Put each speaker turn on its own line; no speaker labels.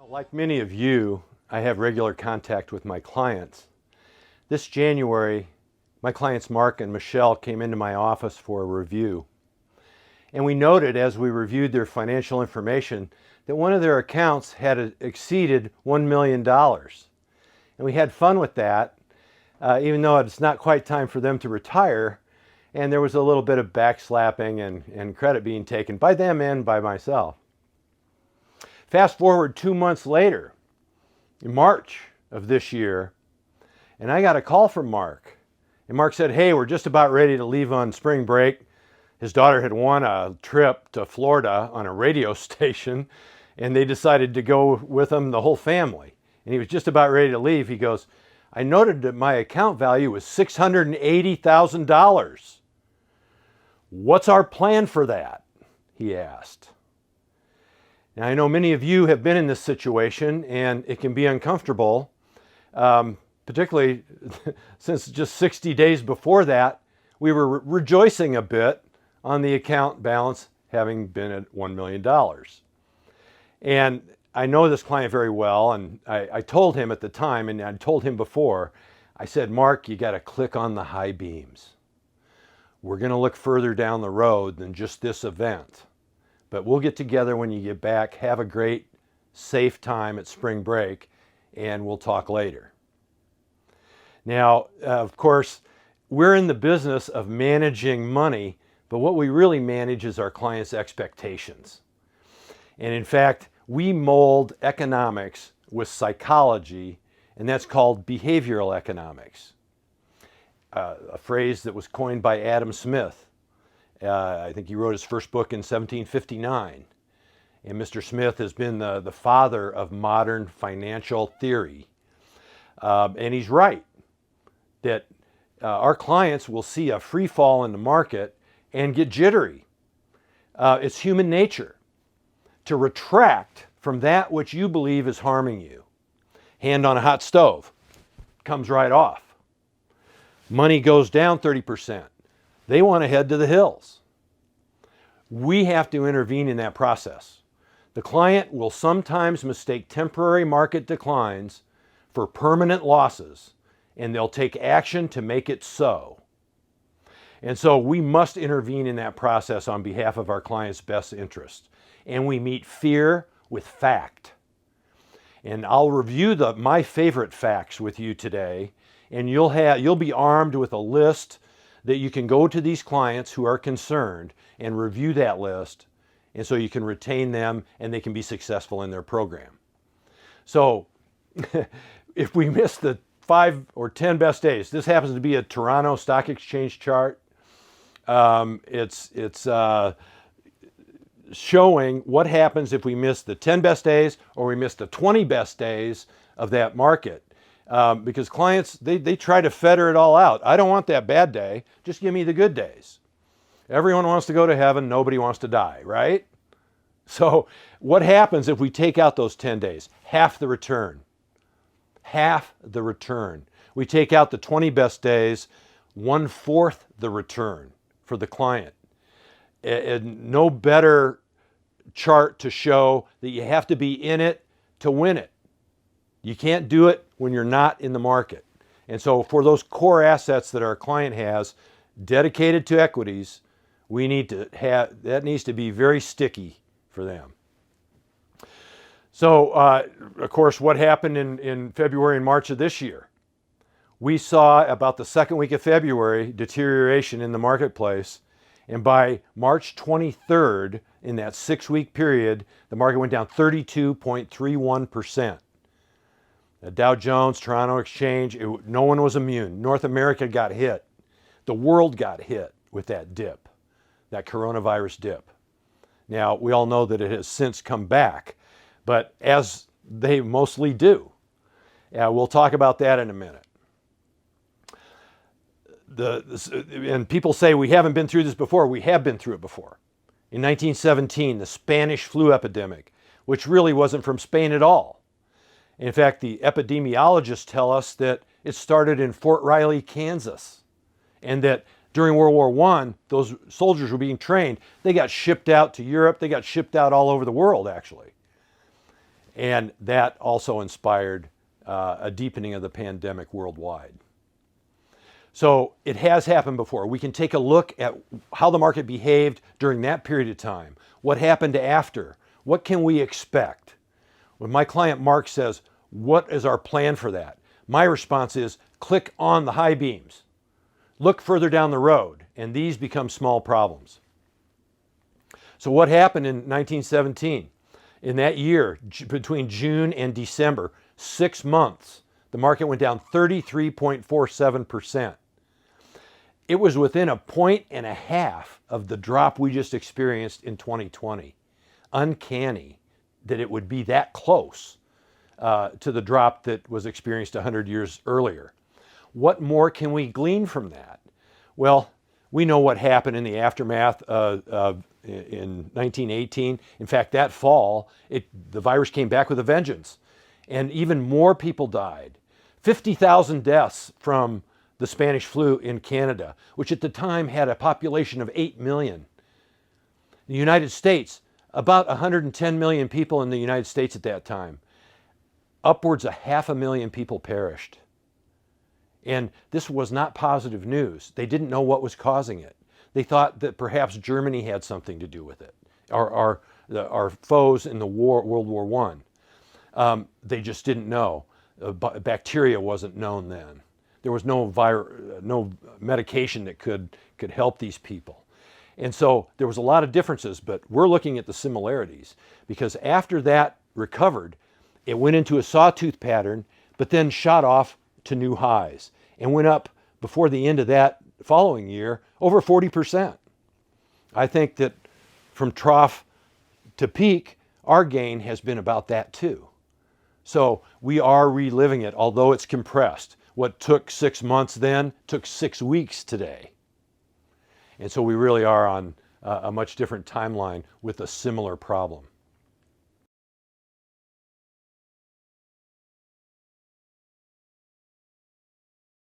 Like many of you, I have regular contact with my clients. This January, my clients Mark and Michelle came into my office for a review. And we noted as we reviewed their financial information that one of their accounts had exceeded $1 million. And we had fun with that, even though it's not quite time for them to retire. And there was a little bit of backslapping and credit being taken by them and by myself. Fast forward 2 months later, in March of this year, and I got a call from Mark. And Mark said, hey, we're just about ready to leave on spring break. His daughter had won a trip to Florida on a radio station, and they decided to go with him, the whole family. And he was just about ready to leave. He goes, I noted that my account value was $680,000. What's our plan for that? He asked. Now, I know many of you have been in this situation, and it can be uncomfortable, particularly since just 60 days before that, we were rejoicing a bit on the account balance having been at $1 million. And I know this client very well, and I told him at the time, and I told him before, I said, Mark, you got to click on the high beams. We're going to look further down the road than just this event. But we'll get together when you get back, have a great, safe time at spring break, and we'll talk later. Now, of course, we're in the business of managing money, but what we really manage is our clients' expectations. And in fact, we mold economics with psychology, and that's called behavioral economics, a phrase that was coined by Adam Smith. I think he wrote his first book in 1759. And Mr. Smith has been the father of modern financial theory. And he's right that our clients will see a free fall in the market and get jittery. It's human nature to retract from that which you believe is harming you. Hand on a hot stove, comes right off. Money goes down 30%. They want to head to the hills. We have to intervene in that process. The client will sometimes mistake temporary market declines for permanent losses, and they'll take action to make it so. And so we must intervene in that process on behalf of our client's best interest. And we meet fear with fact. And I'll review my favorite facts with you today, and you'll be armed with a list that you can go to these clients who are concerned and review that list, and so you can retain them and they can be successful in their program. So if we miss the 5 or 10 best days, this happens to be a Toronto Stock Exchange chart. It's showing what happens if we miss the 10 best days or we miss the 20 best days of that market. Because clients, they try to fetter it all out. I don't want that bad day. Just give me the good days. Everyone wants to go to heaven. Nobody wants to die, right? So what happens if we take out those 10 days? Half the return. Half the return. We take out the 20 best days, 1/4 the return for the client. And no better chart to show that you have to be in it to win it. You can't do it when you're not in the market. And so for those core assets that our client has dedicated to equities, we need to have, that needs to be very sticky for them. So, of course, what happened in February and March of this year? We saw about the second week of February deterioration in the marketplace. And by March 23rd, in that 6-week period, the market went down 32.31%. The Dow Jones, Toronto Exchange, no one was immune. North America got hit. The world got hit with that dip, that coronavirus dip. Now, we all know that it has since come back, but as they mostly do. We'll talk about that in a minute. And people say we haven't been through this before. We have been through it before. In 1917, the Spanish flu epidemic, which really wasn't from Spain at all. In fact, the epidemiologists tell us that it started in Fort Riley, Kansas, and that during World War I, those soldiers were being trained. They got shipped out to Europe. They got shipped out all over the world, actually. And that also inspired a deepening of the pandemic worldwide. So it has happened before. We can take a look at how the market behaved during that period of time. What happened after? What can we expect? When my client Mark says, what is our plan for that? My response is, click on the high beams. Look further down the road, and these become small problems. So what happened in 1917? In that year, between June and December, 6 months, the market went down 33.47%. It was within 1.5 points of the drop we just experienced in 2020. Uncanny that it would be that close to the drop that was experienced 100 years earlier. What more can we glean from that? Well, we know what happened in the aftermath in 1918. In fact, that fall, the virus came back with a vengeance, and even more people died. 50,000 deaths from the Spanish flu in Canada, which at the time had a population of 8 million. The United States, about 110 million people in the United States at that time. Upwards of 500,000 people perished. And this was not positive news. They didn't know what was causing it. They thought that perhaps Germany had something to do with it, our foes in the war, World War I. They just didn't know. Bacteria wasn't known then. There was no medication that could help these people. And so there was a lot of differences, but we're looking at the similarities, because after that recovered, it went into a sawtooth pattern, but then shot off to new highs and went up before the end of that following year over 40%. I think that from trough to peak, our gain has been about that too. So we are reliving it, although it's compressed. What took 6 months then took 6 weeks today. And so we really are on a much different timeline with a similar problem.